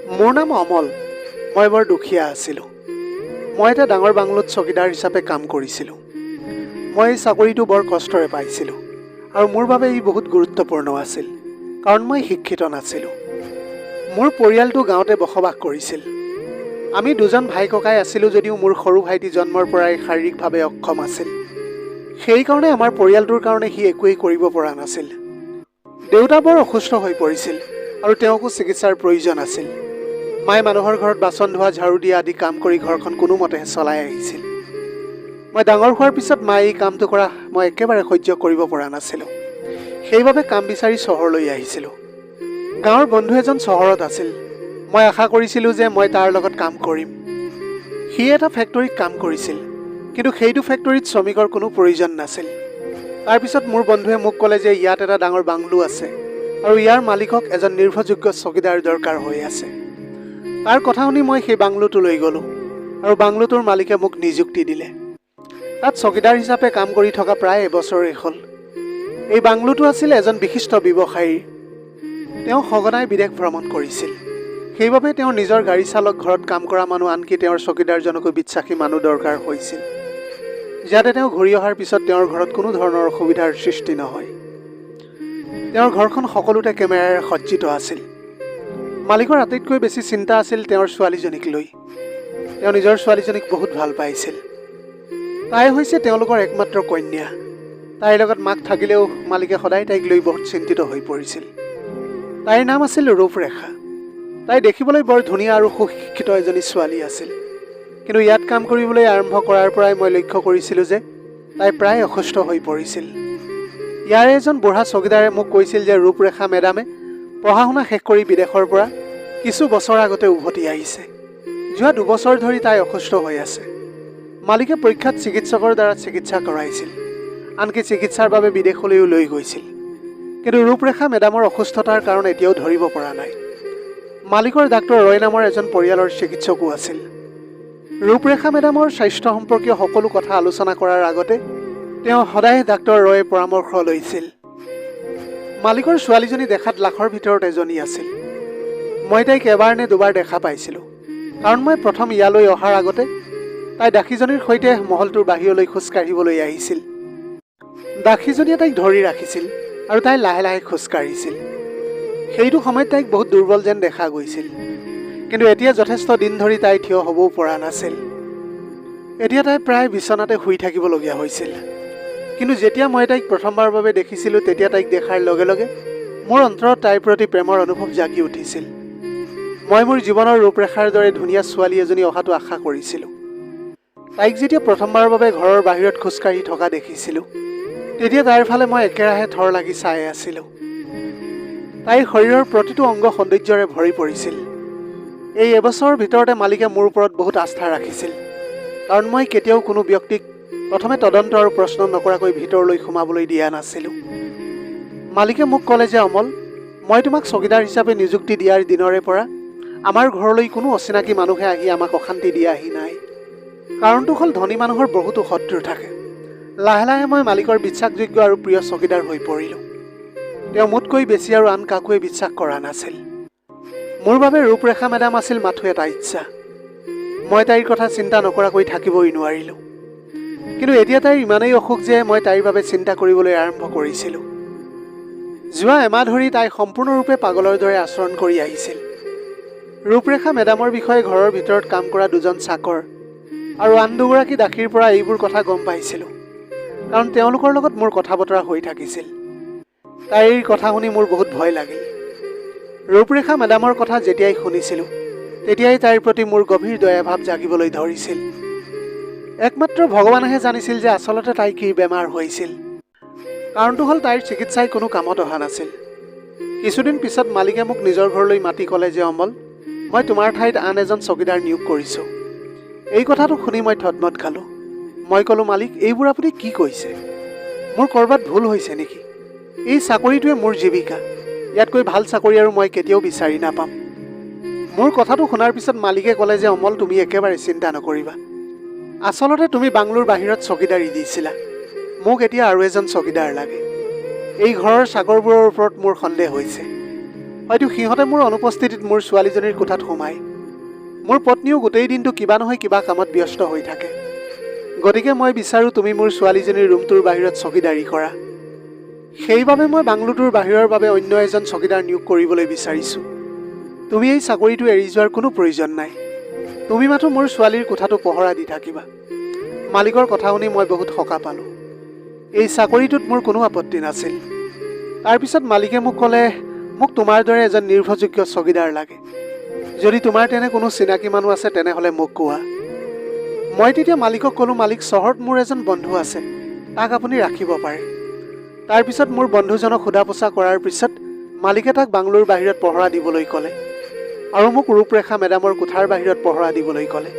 মোৰ নাম অমল। মই বৰ দুখীয়া আছিলোঁ। মই এটা ডাঙৰ বাংলোত চকীদাৰ হিচাপে কাম কৰিছিলোঁ। মই এই চাকৰিটো বৰ কষ্টৰে পাইছিলোঁ আৰু মোৰ বাবে ই বহুত গুৰুত্বপূৰ্ণ আছিল, কাৰণ মই শিক্ষিত নাছিলোঁ। মোৰ পৰিয়ালটো গাঁৱতে বসবাস কৰিছিল। আমি দুজন ভাই ককাই আছিলোঁ যদিও মোৰ সৰু ভাইটি জন্মৰ পৰাই শাৰীৰিকভাৱে অক্ষম আছিল। সেইকাৰণে আমাৰ পৰিয়ালটোৰ কাৰণে সি একোৱেই কৰিব পৰা নাছিল। দেউতা বৰ অসুস্থ হৈ পৰিছিল আৰু তেওঁকো চিকিৎসাৰ প্ৰয়োজন আছিল। মায়ে মানুহৰ ঘৰত বাচন ধোৱা, ঝাৰু দিয়া আদি কাম কৰি ঘৰখন কোনোমতে চলাই আহিছিল। মই ডাঙৰ হোৱাৰ পিছত মায়ে এই কামটো কৰা মই একেবাৰে সহ্য কৰিব পৰা নাছিলোঁ। সেইবাবে কাম বিচাৰি চহৰলৈ আহিছিলোঁ। গাঁৱৰ বন্ধু এজন চহৰত আছিল। মই আশা কৰিছিলোঁ যে মই তাৰ লগত কাম কৰিম। সি এটা ফেক্টৰীত কাম কৰিছিল, কিন্তু সেইটো ফেক্টৰীত শ্ৰমিকৰ কোনো প্ৰয়োজন নাছিল। তাৰপিছত মোৰ বন্ধুৱে মোক ক'লে যে ইয়াত এটা ডাঙৰ বাংলো আছে আৰু ইয়াৰ মালিকক এজন নিৰ্ভৰযোগ্য চকীদাৰ দৰকাৰ হৈ আছে। তাৰ কথা শুনি মই সেই বাংলোটোলৈ গ'লোঁ আৰু বাংলোটোৰ মালিকে মোক নিযুক্তি দিলে। তাত চকীদাৰ হিচাপে কাম কৰি থকা প্ৰায় এবছৰেই হ'ল। এই বাংলোটো আছিল এজন বিশিষ্ট ব্যৱসায়ীৰ। তেওঁ সঘনাই বিদেশ ভ্ৰমণ কৰিছিল। সেইবাবে তেওঁৰ নিজৰ গাড়ী চালক, ঘৰত কাম কৰা মানুহ, আনকি তেওঁৰ চকীদাৰজনকো বিশ্বাসী মানুহ দৰকাৰ হৈছিল, যাতে তেওঁ ঘূৰি অহাৰ পিছত তেওঁৰ ঘৰত কোনো ধৰণৰ অসুবিধাৰ সৃষ্টি নহয়। তেওঁৰ ঘৰখন সকলোতে কেমেৰাৰে সজ্জিত আছিল। মালিকৰ আটাইতকৈ বেছি চিন্তা আছিল তেওঁৰ ছোৱালীজনীক লৈ। তেওঁ নিজৰ ছোৱালীজনীক বহুত ভাল পাইছিল। তাই হৈছে তেওঁলোকৰ একমাত্ৰ কন্যা। তাইৰ লগত মাক থাকিলেও মালিকে সদায় তাইক লৈ বহুত চিন্তিত হৈ পৰিছিল। তাইৰ নাম আছিল ৰূপৰেখা। তাই দেখিবলৈ বৰ ধুনীয়া আৰু সুশিক্ষিত এজনী ছোৱালী আছিল। কিন্তু ইয়াত কাম কৰিবলৈ আৰম্ভ কৰাৰ পৰাই মই লক্ষ্য কৰিছিলোঁ যে তাই প্ৰায় অসুস্থ হৈ পৰিছিল। ইয়াৰে এজন বুঢ়া চকীদাৰে মোক কৈছিল যে ৰূপৰেখা মেডামে পঢ়া শুনা শেষ কৰি বিদেশৰ পৰা কিছু বছৰ আগতে উভতি আহিছে। যোৱা 2 বছৰ ধৰি তাই অসুস্থ হৈ আছে। মালিকে প্ৰখ্যাত চিকিৎসকৰ দ্বাৰা চিকিৎসা কৰাইছিল, আনকি চিকিৎসাৰ বাবে বিদেশলৈও লৈ গৈছিল। কিন্তু ৰূপৰেখা মেডামৰ অসুস্থতাৰ কাৰণ এতিয়াও ধৰিব পৰা নাই। মালিকৰ ডাক্তৰ ৰয় নামৰ এজন পৰিয়ালৰ চিকিৎসকো আছিল। ৰূপৰেখা মেডামৰ স্বাস্থ্য সম্পৰ্কীয় সকলো কথা আলোচনা কৰাৰ আগতে তেওঁ সদায় ডাক্তৰ ৰয়ে পৰামৰ্শ লৈছিল। মালিকৰ ছোৱালীজনী দেখাত লাখৰ ভিতৰত এজনী আছিল। মই তাইক এবাৰ নে দুবাৰ দেখা পাইছিলোঁ, কাৰণ মই প্ৰথম ইয়ালৈ অহাৰ আগতে তাই দাসীজনীৰ সৈতে মহলটোৰ বাহিৰলৈ খোজকাঢ়িবলৈ আহিছিল। দাসীজনীয়ে তাইক ধৰি ৰাখিছিল আৰু তাই লাহে লাহে খোজকাঢ়িছিল। সেইটো সময়ত তাইক বহুত দুৰ্বল যেন দেখা গৈছিল, কিন্তু এতিয়া যথেষ্ট দিন ধৰি তাই থিয় হ'বও পৰা নাছিল। এতিয়া তাই প্ৰায় বিচনাতে শুই থাকিবলগীয়া হৈছিল। কিন্তু যেতিয়া মই তাইক প্ৰথমবাৰৰ বাবে দেখিছিলোঁ, তেতিয়া তাইক দেখাৰ লগে লগে মোৰ অন্তৰত তাইৰ প্ৰতি প্ৰেমৰ অনুভৱ জাগি উঠিছিল। মই মোৰ জীৱনৰ ৰূপৰেখাৰ দৰে ধুনীয়া ছোৱালী এজনী অহাটো আশা কৰিছিলোঁ। তাইক যেতিয়া প্ৰথমবাৰৰ বাবে ঘৰৰ বাহিৰত খোজকাঢ়ি থকা দেখিছিলোঁ, তেতিয়া তাইৰ ফালে মই একেৰাহে থৰ লাগি চাই আছিলোঁ। তাইৰ শৰীৰৰ প্ৰতিটো অংগ সৌন্দৰ্যৰে ভৰি পৰিছিল। এই এবছৰৰ ভিতৰতে মালিকে মোৰ ওপৰত বহুত আস্থা ৰাখিছিল, কাৰণ মই কেতিয়াও কোনো ব্যক্তিক প্ৰথমে তদন্ত আৰু প্ৰশ্ন নকৰাকৈ ভিতৰলৈ সোমাবলৈ দিয়া নাছিলোঁ। মালিকে মোক ক'লে যে অমল, মই তোমাক চকীদাৰ হিচাপে নিযুক্তি দিয়াৰ দিনৰে পৰা আমাৰ ঘৰলৈ কোনো অচিনাকি মানুহে আহি আমাক অশান্তি দিয়াহি নাই। কাৰণটো হ'ল ধনী মানুহৰ বহুতো শত্ৰু থাকে। লাহে লাহে মই মালিকৰ বিশ্বাসযোগ্য আৰু প্ৰিয় চকীদাৰ হৈ পৰিলোঁ। তেওঁ মোতকৈ বেছি আৰু আন কাকোৱে বিশ্বাস কৰা নাছিল। মোৰ বাবে ৰূপৰেখা মেডাম আছিল মাথো এটা ইচ্ছা। মই তাইৰ কথা চিন্তা নকৰাকৈ থাকিবই নোৱাৰিলোঁ। কিন্তু এতিয়া তাইৰ ইমানেই অসুখ যে মই তাইৰ বাবে চিন্তা কৰিবলৈ আৰম্ভ কৰিছিলোঁ। যোৱা এমাহ ধৰি তাই সম্পূৰ্ণৰূপে পাগলৰ দৰে আচৰণ কৰি আহিছিল। ৰূপৰেখা মেডামৰ বিষয়ে ঘৰৰ ভিতৰত কাম কৰা 2জন চাকৰ আৰু আন 2গৰাকী দাসীৰ পৰা এইবোৰ কথা গম পাইছিলোঁ, কাৰণ তেওঁলোকৰ লগত মোৰ কথা বতৰা হৈ থাকিছিল। তাইৰ কথা শুনি মোৰ বহুত ভয় লাগিল। ৰূপৰেখা মেডামৰ কথা যেতিয়াই শুনিছিলোঁ, তেতিয়াই তাইৰ প্ৰতি মোৰ গভীৰ দয়াভাৱ জাগিবলৈ ধৰিছিল। একমাত্ৰ ভগৱানেহে জানিছিল যে আচলতে তাইৰ কি বেমাৰ হৈছিল। কাৰণটো হ'ল তাইৰ চিকিৎসাই কোনো কামত অহা নাছিল। কিছুদিন পিছত মালিকে মোক নিজৰ ঘৰলৈ মাতি ক'লে যে অমল, মই তোমাৰ ঠাইত আন এজন চকীদাৰ নিয়োগ কৰিছোঁ। এই কথাটো শুনি মই থতমত খালোঁ। মই ক'লোঁ, মালিক, এইবোৰ আপুনি কি কৈছে? মোৰ ক'ৰবাত ভুল হৈছে নেকি? এই চাকৰিটোৱে মোৰ জীৱিকা। ইয়াতকৈ ভাল চাকৰি আৰু মই কেতিয়াও বিচাৰি নাপাম। মোৰ কথাটো শুনাৰ পিছত মালিকে ক'লে যে অমল, তুমি একেবাৰে চিন্তা নকৰিবা। আচলতে তুমি বাংলোৰ বাহিৰত চকীদাৰী দিছিলা। মোক এতিয়া আৰু এজন চকীদাৰ লাগে। এই ঘৰৰ চাকৰবোৰৰ ওপৰত মোৰ সন্দেহ হৈছে। হয়তো সিহঁতে মোৰ অনুপস্থিতিত মোৰ ছোৱালীজনীৰ কোঠাত সোমায়। মোৰ পত্নীও গোটেই দিনটো কিবা নহয় কিবা কামত ব্যস্ত হৈ থাকে। গতিকে মই বিচাৰোঁ তুমি মোৰ ছোৱালীজনীৰ ৰুমটোৰ বাহিৰত চকীদাৰী কৰা। সেইবাবে মই বাংলোটোৰ বাহিৰৰ বাবে অন্য এজন চকীদাৰ নিয়োগ কৰিবলৈ বিচাৰিছোঁ। তুমি এই চাকৰিটো এৰি যোৱাৰ কোনো প্ৰয়োজন নাই। তুমি মাথো মোৰ ছোৱালীৰ কোঠাটো পহৰা দি থাকিবা। মালিকৰ কথা শুনি মই বহুত সকাহ পালোঁ। এই চাকৰিটোত মোৰ কোনো আপত্তি নাছিল। তাৰপিছত মালিকে মোক ক'লে, মোক তোমাৰ দৰে এজন নিৰ্ভৰযোগ্য চকীদাৰ লাগে। যদি তোমাৰ তেনে কোনো চিনাকি মানুহ আছে তেনেহ'লে মোক কোৱা। মই তেতিয়া মালিকক ক'লোঁ, মালিক, চহৰত মোৰ এজন বন্ধু আছে, তাক আপুনি ৰাখিব পাৰে। তাৰপিছত মোৰ বন্ধুজনক সোধা পোছা কৰাৰ পিছত মালিকে তাক বাংলোৰ বাহিৰত পহৰা দিবলৈ ক'লে আৰু মোক ৰূপৰেখা মেডামৰ কোঠাৰ বাহিৰত পহৰা দিবলৈ ক'লে।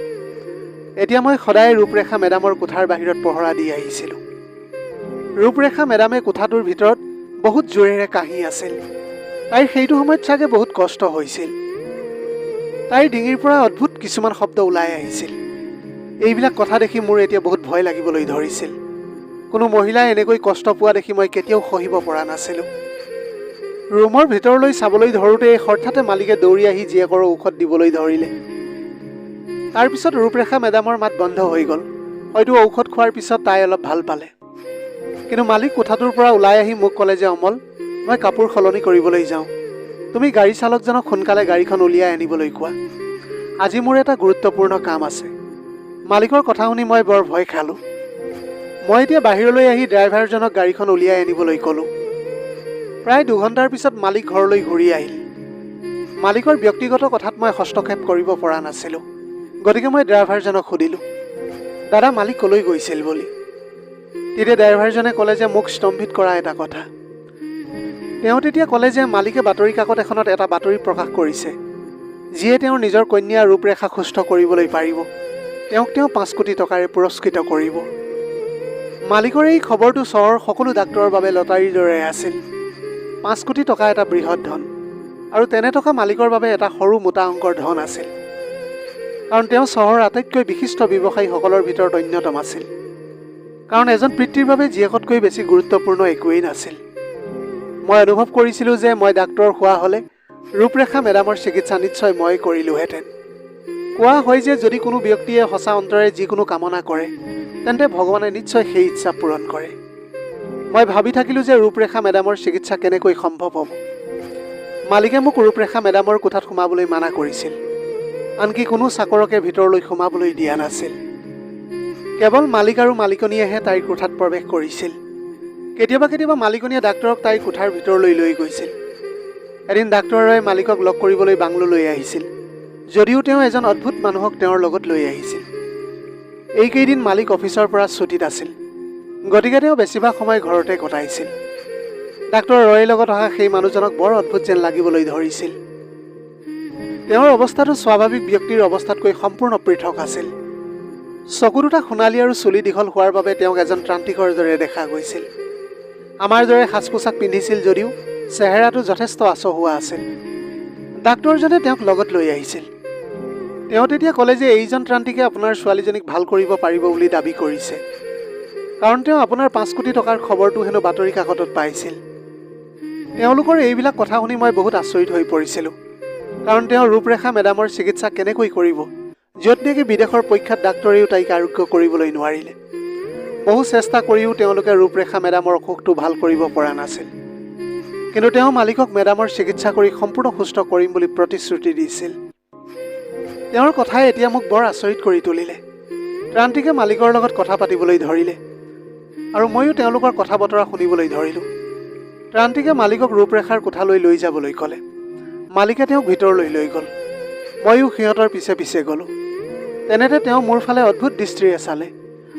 এতিয়া মই সদায় ৰূপৰেখা মেডামৰ কোঠাৰ বাহিৰত পহৰা দি আহিছিলোঁ। ৰূপৰেখা মেডামে কোঠাটোৰ ভিতৰত বহুত জোৰেৰে কাহি আছিল। তাইৰ সেইটো সময়ত চাগে বহুত কষ্ট হৈছিল। তাইৰ ডিঙিৰ পৰা অদ্ভুত কিছুমান শব্দ ওলাই আহিছিল। এইবিলাক কথা দেখি মোৰ এতিয়া বহুত ভয় লাগিবলৈ ধৰিছিল। কোনো মহিলাই এনেকৈ কষ্ট পোৱা দেখি মই কেতিয়াও সহিব পৰা নাছিলোঁ। ৰুমৰ ভিতৰলৈ চাবলৈ ধৰোঁতে হঠাতে মালিকে দৌৰি আহি জীয়েকৰ ঔষধ দিবলৈ ধৰিলে। তাৰপিছত ৰূপৰেখা মেডামৰ মাত বন্ধ হৈ গ'ল। হয়তো ঔষধ খোৱাৰ পিছত তাই অলপ ভাল পালে। কিন্তু মালিক কোঠাটোৰ পৰা ওলাই আহি মোক ক'লে যে, অমল, মই কাপোৰ সলনি কৰিবলৈ যাওঁ। তুমি গাড়ী চালকজনক সোনকালে গাড়ীখন উলিয়াই আনিবলৈ কোৱা। আজি মোৰ এটা গুৰুত্বপূৰ্ণ কাম আছে। মালিকৰ কথা শুনি মই বৰ ভয় খালোঁ। মই এতিয়া বাহিৰলৈ আহি ড্ৰাইভাৰজনক গাড়ীখন উলিয়াই আনিবলৈ ক'লোঁ। প্ৰায় 2 ঘণ্টাৰ পিছত মালিক ঘৰলৈ ঘূৰি আহিল। মালিকৰ ব্যক্তিগত কথাত মই হস্তক্ষেপ কৰিব পৰা নাছিলোঁ। গতিকে মই ড্ৰাইভাৰজনক সুধিলোঁ, দাদা, মালিক ক'লৈ গৈছিল বুলি। তেতিয়া ড্ৰাইভাৰজনে ক'লে যে মোক স্তম্ভিত কৰা এটা কথা। তেওঁ তেতিয়া ক'লে যে মালিকে বাতৰি কাকত এখনত এটা বাতৰি প্ৰকাশ কৰিছে, যিয়ে তেওঁৰ নিজৰ কন্যা ৰূপৰেখা সুস্থ কৰিবলৈ পাৰিব। তেওঁক 5 কোটি টকাৰে পুৰস্কৃত কৰিব। মালিকৰ এই খবৰটো চহৰৰ সকলো ডাক্তৰৰ বাবে লটাৰীৰ দৰে আছিল। 5 কোটি টকা এটা বৃহৎ ধন, আৰু তেনে টকা মালিকৰ বাবে এটা সৰু মোটা অংকৰ ধন আছিল। কাৰণ তেওঁ চহৰৰ আটাইতকৈ বিশিষ্ট ব্যৱসায়ীসকলৰ ভিতৰত অন্যতম আছিল। কাৰণ এজন পিতৃৰ বাবে জীয়েকতকৈ বেছি গুৰুত্বপূৰ্ণ একোৱেই নাছিল। মই অনুভৱ কৰিছিলোঁ যে মই ডাক্তৰ হোৱা হ'লে ৰূপৰেখা মেডামৰ চিকিৎসা নিশ্চয় মই কৰিলোহেঁতেন। কোৱা হয় যে যদি কোনো ব্যক্তিয়ে সঁচা অন্তৰে যিকোনো কামনা কৰে, তেন্তে ভগৱানে নিশ্চয় সেই ইচ্ছা পূৰণ কৰে। মই ভাবি থাকিলোঁ যে ৰূপৰেখা মেডামৰ চিকিৎসা কেনেকৈ সম্ভৱ হ'ব। মালিকে মোক ৰূপৰেখা মেডামৰ কোঠাত সোমাবলৈ মানা কৰিছিল। আনকি কোনো চাকৰকে ভিতৰলৈ সোমাবলৈ দিয়া নাছিল। কেৱল মালিক আৰু মালিকনীয়েহে তাইৰ কোঠাত প্ৰৱেশ কৰিছিল। কেতিয়াবা কেতিয়াবা মালিকনীয়ে ডাক্তৰক তাইৰ কোঠাৰ ভিতৰলৈ লৈ গৈছিল। এদিন ডাক্তৰে মালিকক লগ কৰিবলৈ বাংলোলৈ আহিছিল, যদিও তেওঁ এজন অদ্ভুত মানুহক তেওঁৰ লগত লৈ আহিছিল। এইকেইদিন মালিক অফিচৰ পৰা ছুটীত আছিল। গতিকে তেওঁ বেছিভাগ সময় ঘৰতে কটাইছিল। ডাক্তৰ ৰয়ৰ লগত অহা সেই মানুহজনক বৰ অদ্ভুত যেন লাগিবলৈ ধৰিছিল। তেওঁৰ অৱস্থাটো স্বাভাৱিক ব্যক্তিৰ অৱস্থাতকৈ সম্পূৰ্ণ পৃথক আছিল। চকু দুটা সোণালী আৰু চুলি দীঘল হোৱাৰ বাবে তেওঁক এজন ত্ৰান্তিকৰ দৰে দেখা গৈছিল। আমাৰ দৰে সাজ পোছাক পিন্ধিছিল যদিও চেহেৰাটো যথেষ্ট আচহুৱা আছিল। ডাক্তৰজনে তেওঁক লগত লৈ আহিছিল। তেওঁ তেতিয়া ক'লে যে এইজন ত্ৰান্তিকে আপোনাৰ ছোৱালীজনীক ভাল কৰিব পাৰিব বুলি দাবী কৰিছে, কাৰণ তেওঁ আপোনাৰ 5 কোটি টকাৰ খবৰটো হেনো বাতৰি কাকতত পাইছিল। তেওঁলোকৰ এইবিলাক কথা শুনি মই বহুত আচৰিত হৈ পৰিছিলোঁ, কাৰণ তেওঁ ৰূপৰেখা মেডামৰ চিকিৎসা কেনেকৈ কৰিব, য'ত নেকি বিদেশৰ প্ৰখ্যাত ডাক্তৰেও তাইক আৰোগ্য কৰিবলৈ নোৱাৰিলে। বহু চেষ্টা কৰিও তেওঁলোকে ৰূপৰেখা মেডামৰ অসুখটো ভাল কৰিব পৰা নাছিল। কিন্তু তেওঁ মালিকক মেডামৰ চিকিৎসা কৰি সম্পূৰ্ণ সুস্থ কৰিম বুলি প্ৰতিশ্ৰুতি দিছিল। তেওঁৰ কথাই এতিয়া মোক বৰ আচৰিত কৰি তুলিলে। ত্ৰান্তিকে মালিকৰ লগত কথা পাতিবলৈ ধৰিলে, আৰু ময়ো তেওঁলোকৰ কথা বতৰা শুনিবলৈ ধৰিলোঁ। ত্ৰান্তিকে মালিকক ৰূপৰেখাৰ কোঠালৈ লৈ যাবলৈ ক'লে। মালিকে তেওঁক ভিতৰলৈ লৈ গ'ল। ময়ো সিহঁতৰ পিছে পিছে গ'লোঁ। তেনেতে তেওঁ মোৰ ফালে অদ্ভুত দৃষ্টিৰে চালে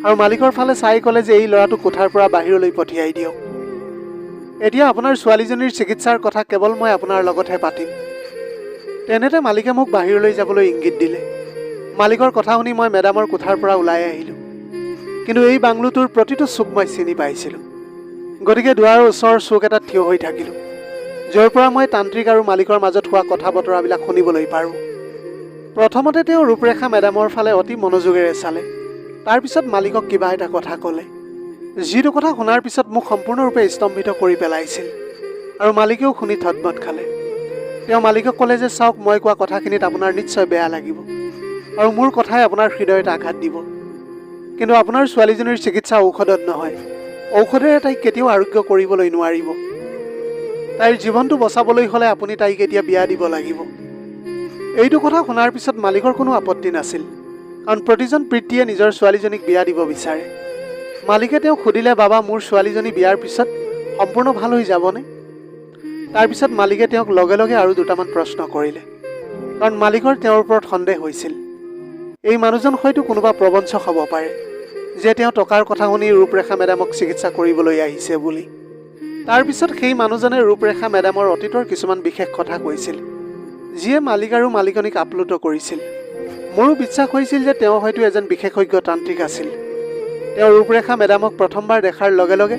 আৰু মালিকৰ ফালে চাই ক'লে যে এই ল'ৰাটোক কোঠাৰ পৰা বাহিৰলৈ পঠিয়াই দিয়ক। এতিয়া আপোনাৰ ছোৱালীজনীৰ চিকিৎসাৰ কথা কেৱল মই আপোনাৰ লগতহে পাতিম। তেনেতে মালিকে মোক বাহিৰলৈ যাবলৈ ইংগিত দিলে। মালিকৰ কথা শুনি মই মেডামৰ কোঠাৰ পৰা ওলাই আহিলোঁ। কিন্তু এই বাংলোটোৰ প্ৰতিটো চুক মই চিনি পাইছিলোঁ। গতিকে দুৱাৰৰ ওচৰৰ চুক এটাত থিয় হৈ থাকিলোঁ, য'ৰ পৰা মই তান্ত্ৰিক আৰু মালিকৰ মাজত হোৱা কথা বতৰাবিলাক শুনিবলৈ পাৰোঁ। প্ৰথমতে তেওঁ ৰূপৰেখা মেডামৰ ফালে অতি মনোযোগেৰে চালে। তাৰপিছত মালিকক কিবা এটা কথা ক'লে, যিটো কথা শুনাৰ পিছত মোক সম্পূৰ্ণৰূপে স্তম্ভিত কৰি পেলাইছিল, আৰু মালিকেও শুনি থতমত খালে। তেওঁ মালিকক ক'লে যে চাওক মই কোৱা কথাখিনিত আপোনাৰ নিশ্চয় বেয়া লাগিব আৰু মোৰ কথাই আপোনাৰ হৃদয়ত আঘাত দিব, কিন্তু আপোনাৰ ছোৱালীজনীৰ চিকিৎসা ঔষধত নহয়, ঔষধেৰে তাইক কেতিয়াও আৰোগ্য কৰিবলৈ নোৱাৰিব। তাইৰ জীৱনটো বচাবলৈ হ'লে আপুনি তাইক এতিয়া বিয়া দিব লাগিব। এইটো কথা শুনাৰ পিছত মালিকৰ কোনো আপত্তি নাছিল, কাৰণ প্ৰতিজন পিতৃয়ে নিজৰ ছোৱালীজনীক বিয়া দিব বিচাৰে। মালিকে তেওঁক সুধিলে, বাবা মোৰ ছোৱালীজনী বিয়াৰ পিছত সম্পূৰ্ণ ভাল হৈ যাবনে? তাৰপিছত মালিকে তেওঁক লগে লগে আৰু দুটামান প্ৰশ্ন কৰিলে, কাৰণ মালিকৰ তেওঁৰ ওপৰত সন্দেহ হৈছিল। এই মানুহজন হয়তো কোনোবা প্ৰবঞ্চক হ'ব পাৰে, যে তেওঁ টকাৰ কথা শুনি ৰূপৰেখা মেডামক চিকিৎসা কৰিবলৈ আহিছে বুলি। তাৰপিছত সেই মানুহজনে ৰূপৰেখা মেডামৰ অতীতৰ কিছুমান বিশেষ কথা কৈছিল, যিয়ে মালিক আৰু মালিকনীক আপ্লুত কৰিছিল। মোৰো বিশ্বাস হৈছিল যে তেওঁ হয়তো এজন বিশেষজ্ঞ তান্ত্ৰিক আছিল। তেওঁ ৰূপৰেখা মেডামক প্ৰথমবাৰ দেখাৰ লগে লগে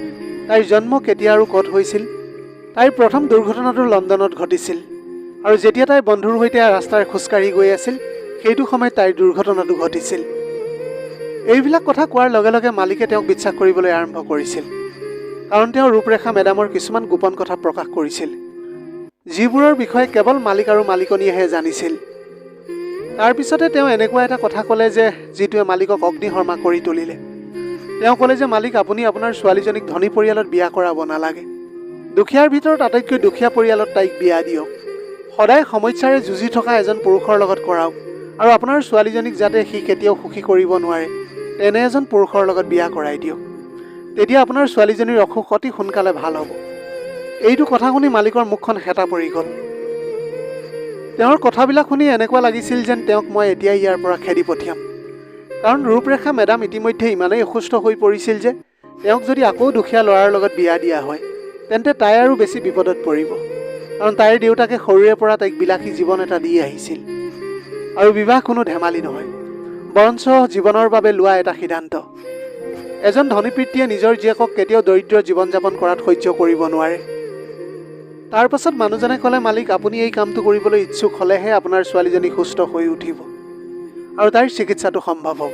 তাইৰ জন্ম কেতিয়া আৰু ক'ত হৈছিল, তাইৰ প্ৰথম দুৰ্ঘটনাটো লণ্ডনত ঘটিছিল, আৰু যেতিয়া তাই বন্ধুৰ সৈতে ৰাস্তাৰে খোজকাঢ়ি গৈ আছিল সেইটো সময়ত তাইৰ দুৰ্ঘটনাটো ঘটিছিল। এইবিলাক কথা কোৱাৰ লগে লগে মালিকে তেওঁক বিশ্বাস কৰিবলৈ আৰম্ভ কৰিছিল, কাৰণ তেওঁ ৰূপৰেখা মেডামৰ কিছুমান গোপন কথা প্ৰকাশ কৰিছিল, যিবোৰৰ বিষয়ে কেৱল মালিক আৰু মালিকনীয়েহে জানিছিল। তাৰপিছতে তেওঁ এনেকুৱা এটা কথা ক'লে যে যিটোৱে মালিকক অগ্নিশৰ্মা কৰি তুলিলে। তেওঁ ক'লে যে মালিক আপুনি আপোনাৰ ছোৱালীজনীক ধনী পৰিয়ালত বিয়া কৰাব নালাগে, দুখীয়াৰ ভিতৰত আটাইতকৈ দুখীয়া পৰিয়ালত তাইক বিয়া দিয়ক। সদায় সমস্যাৰে যুঁজি থকা এজন পুৰুষৰ লগত কৰাওক, আৰু আপোনাৰ ছোৱালীজনীক যাতে সি কেতিয়াও সুখী কৰিব নোৱাৰে তেনে এজন পুৰুষৰ লগত বিয়া কৰাই দিয়ক। তেতিয়া আপোনাৰ ছোৱালীজনীৰ অসুখ অতি সোনকালে ভাল হ'ব। এইটো কথা শুনি মালিকৰ মুখখন হেতা পৰি গ'ল। তেওঁৰ কথাবিলাক শুনি এনেকুৱা লাগিছিল যেন তেওঁক মই এতিয়াই ইয়াৰ পৰা খেদি পঠিয়াম, কাৰণ ৰূপৰেখা মেডাম ইতিমধ্যে ইমানেই অসুস্থ হৈ পৰিছিল যে তেওঁক যদি আকৌ দুখীয়া ল'ৰাৰ লগত বিয়া দিয়া হয় তেন্তে তাই আৰু বেছি বিপদত পৰিব, কাৰণ তাইৰ দেউতাকে সৰুৰে পৰা তাইক বিলাসী জীৱন এটা দি আহিছিল। আৰু বিবাহ কোনো ধেমালি নহয়, বৰঞ্চ জীৱনৰ বাবে লোৱা এটা সিদ্ধান্ত। এজন ধনী পিতৃয়ে নিজৰ জীয়েকক কেতিয়াও দৰিদ্ৰ জীৱন যাপন কৰাত সহ্য কৰিব নোৱাৰে। তাৰ পাছত মানুহজনে ক'লে, মালিক আপুনি এই কামটো কৰিবলৈ ইচ্ছুক হ'লেহে আপোনাৰ ছোৱালীজনী সুস্থ হৈ উঠিব আৰু তাইৰ চিকিৎসাটো সম্ভৱ হ'ব,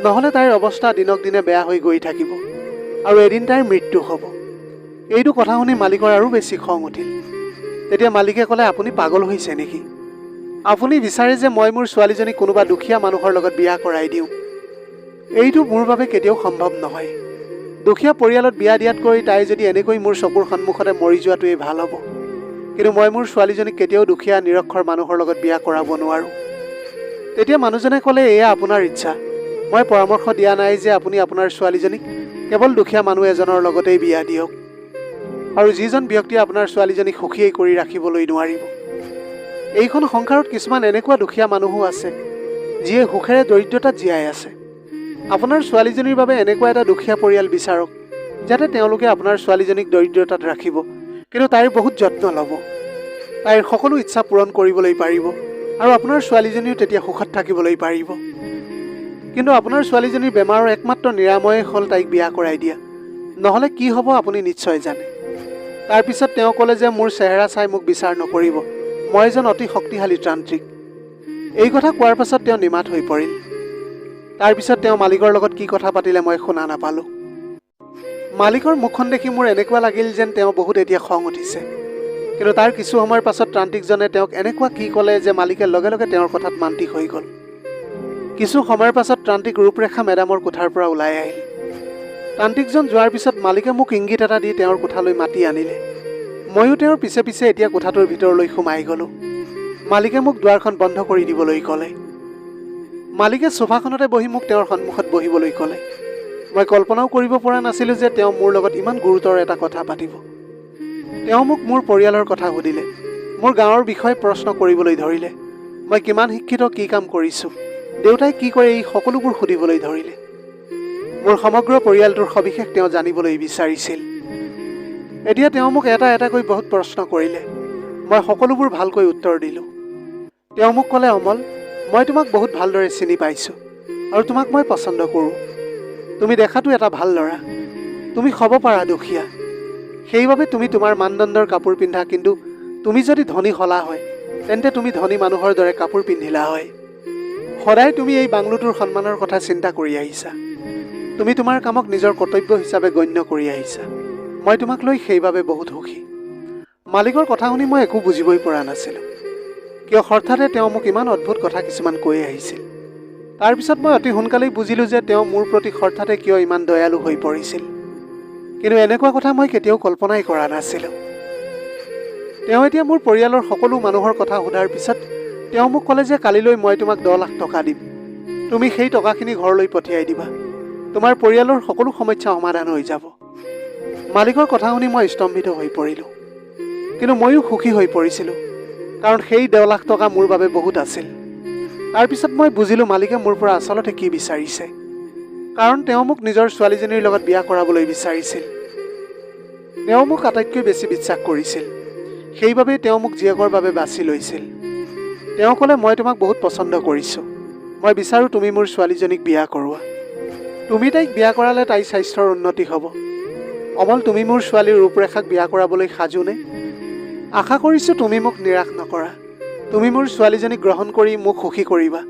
নহ'লে তাইৰ অৱস্থা দিনক দিনে বেয়া হৈ গৈ থাকিব আৰু এদিন তাইৰ মৃত্যু হ'ব। এইটো কথা শুনি মালিকৰ আৰু বেছি খং উঠিল। তেতিয়া মালিকে ক'লে, আপুনি পাগল হৈছে নেকি? আপুনি বিচাৰে যে মই মোৰ ছোৱালীজনীক কোনোবা দুখীয়া মানুহৰ লগত বিয়া কৰাই দিওঁ? এইটো মোৰ বাবে কেতিয়াও সম্ভৱ নহয়। দুখীয়া পৰিয়ালত বিয়া দিয়াতকৈ তাই যদি এনেকৈ মোৰ চকুৰ সন্মুখতে মৰি যোৱাটোৱেই ভাল হ'ব, কিন্তু মই মোৰ ছোৱালীজনীক কেতিয়াও দুখীয়া নিৰক্ষৰ মানুহৰ লগত বিয়া কৰাব নোৱাৰোঁ। তেতিয়া মানুহজনে ক'লে, এয়া আপোনাৰ ইচ্ছা, মই পৰামৰ্শ দিয়া নাই যে আপুনি আপোনাৰ ছোৱালীজনীক কেৱল দুখীয়া মানুহ এজনৰ লগতেই বিয়া দিয়ক, আৰু যিজন ব্যক্তিয়ে আপোনাৰ ছোৱালীজনীক সুখীয়েই কৰি ৰাখিবলৈ নোৱাৰিব। এইখন সংসাৰত কিছুমান এনেকুৱা দুখীয়া মানুহো আছে যিয়ে সুখেৰে দৰিদ্ৰতাত জীয়াই আছে। আপোনাৰ ছোৱালীজনীৰ বাবে এনেকুৱা এটা দুখীয়া পৰিয়াল বিচাৰক যাতে তেওঁলোকে আপোনাৰ ছোৱালীজনীক দৰিদ্ৰতাত ৰাখিব, কিন্তু তাইৰ বহুত যত্ন ল'ব, তাইৰ সকলো ইচ্ছা পূৰণ কৰিবলৈ পাৰিব, আৰু আপোনাৰ ছোৱালীজনীও তেতিয়া সুখত থাকিবলৈ পাৰিব। কিন্তু আপোনাৰ ছোৱালীজনীৰ বেমাৰৰ একমাত্ৰ নিৰাময় হ'ল তাইক বিয়া কৰাই দিয়া, নহ'লে কি হ'ব আপুনি নিশ্চয় জানে। তাৰপিছত তেওঁ ক'লে যে মোৰ চেহেৰা চাই মোক বিচাৰ নকৰিব, মই এজন অতি শক্তিশালী তান্ত্ৰিক। এই কথা কোৱাৰ পাছত তেওঁ নিমাত হৈ পৰিল। তাৰপিছত তেওঁ মালিকৰ লগত কি কথা পাতিলে মই শুনা নাপালোঁ। মালিকৰ মুখখন দেখি মোৰ এনেকুৱা লাগিল যেন তেওঁ বহুত এতিয়া খং উঠিছে, কিন্তু তাৰ কিছু সময়ৰ পাছত তান্ত্ৰিকজনে তেওঁক এনেকুৱা কি ক'লে যে মালিকে লগে লগে তেওঁৰ কথাত মান্তি হৈ গ'ল। কিছু সময়ৰ পাছত তান্ত্ৰিক ৰূপৰেখা মেডামৰ কোঠাৰ পৰা ওলাই আহিল। তান্ত্ৰিকজন যোৱাৰ পিছত মালিকে মোক ইংগিত এটা দি তেওঁৰ কোঠালৈ মাতি আনিলে। ময়ো তেওঁৰ পিছে পিছে এতিয়া কোঠাটোৰ ভিতৰলৈ সোমাই গ'লোঁ। মালিকে মোক দুৱাৰখন বন্ধ কৰি দিবলৈ ক'লে। মালিকে সোফাখনতে বহি মোক তেওঁৰ সন্মুখত বহিবলৈ ক'লে। মই কল্পনাও কৰিব পৰা নাছিলোঁ যে তেওঁ মোৰ লগত ইমান গুৰুতৰ এটা কথা পাতিব। তেওঁ মোক মোৰ পৰিয়ালৰ কথা সুধিলে, মোৰ গাঁৱৰ বিষয়ে প্ৰশ্ন কৰিবলৈ ধৰিলে, মই কিমান শিক্ষিত, কি কাম কৰিছোঁ, দেউতাই কি কৰে, এই সকলোবোৰ সুধিবলৈ ধৰিলে। মোৰ সমগ্ৰ পৰিয়ালটোৰ সবিশেষ তেওঁ জানিবলৈ বিচাৰিছিল। এতিয়া তেওঁ মোক এটা এটাকৈ বহুত প্ৰশ্ন কৰিলে। মই সকলোবোৰ ভালকৈ উত্তৰ দিলোঁ। তেওঁ মোক ক'লে, অমল, মই তোমাক বহুত ভালদৰে চিনি পাইছোঁ আৰু তোমাক মই পচন্দ কৰোঁ। তুমি দেখাটো এটা ভাল ল'ৰা, তুমি হ'ব পাৰা দুখীয়া, সেইবাবে তুমি তোমাৰ মানদণ্ডৰ কাপোৰ পিন্ধা, কিন্তু তুমি যদি ধনী হলা হয় তেন্তে তুমি ধনী মানুহৰ দৰে কাপোৰ পিন্ধিলা হয়। সদায় তুমি এই বাংলোটোৰ সন্মানৰ কথা চিন্তা কৰি আহিছা, তুমি তোমাৰ কামক নিজৰ কৰ্তব্য হিচাপে গণ্য কৰি আহিছা। মই তোমাক লৈ সেইবাবে বহুত সুখী। মালিকৰ কথা শুনি মই একো বুজিবই পৰা নাছিলোঁ, কিয় হঠাতে তেওঁ মোক ইমান অদ্ভুত কথা কিছুমান কৈ আহিছিল। তাৰপিছত মই অতি সোনকালেই বুজিলোঁ যে তেওঁ মোৰ প্ৰতি হঠাতে কিয় ইমান দয়ালু হৈ পৰিছিল। কিন্তু এনেকুৱা কথা মই কেতিয়াও কল্পনাই কৰা নাছিলোঁ। তেওঁ এতিয়া মোৰ পৰিয়ালৰ সকলো মানুহৰ কথা সোধাৰ পিছত তেওঁ মোক ক'লে যে কালিলৈ মই তোমাক 10 লাখ টকা দিম, তুমি সেই টকাখিনি ঘৰলৈ পঠিয়াই দিবা, তোমাৰ পৰিয়ালৰ সকলো সমস্যা সমাধান হৈ যাব। মালিকৰ কথা শুনি মই স্তম্ভিত হৈ পৰিলোঁ, কিন্তু ময়ো সুখী হৈ পৰিছিলোঁ, কাৰণ সেই 10 লাখ টকা মোৰ বাবে বহুত আছিল। তাৰপিছত মই বুজিলোঁ মালিকে মোৰ পৰা আচলতে কি বিচাৰিছে, কাৰণ তেওঁ মোক নিজৰ ছোৱালীজনীৰ লগত বিয়া কৰাবলৈ বিচাৰিছিল। তেওঁ মোক আটাইতকৈ বেছি বিশ্বাস কৰিছিল, সেইবাবেই তেওঁ মোক জীয়েকৰ বাবে বাছি লৈছিল। তেওঁ ক'লে মই তোমাক বহুত পচন্দ কৰিছোঁ, মই বিচাৰোঁ তুমি মোৰ ছোৱালীজনীক বিয়া কৰোৱা। তুমি তাইক বিয়া কৰালে তাইৰ স্বাস্থ্যৰ উন্নতি হ'ব। অমল, তুমি মোৰ ছোৱালীৰ ৰূপৰেখাক বিয়া কৰাবলৈ সাজুনে? আশা কৰিছোঁ তুমি মোক নিৰাশ নকৰা, তুমি মোৰ ছোৱালীজনীক গ্ৰহণ কৰি মোক সুখী কৰিবা।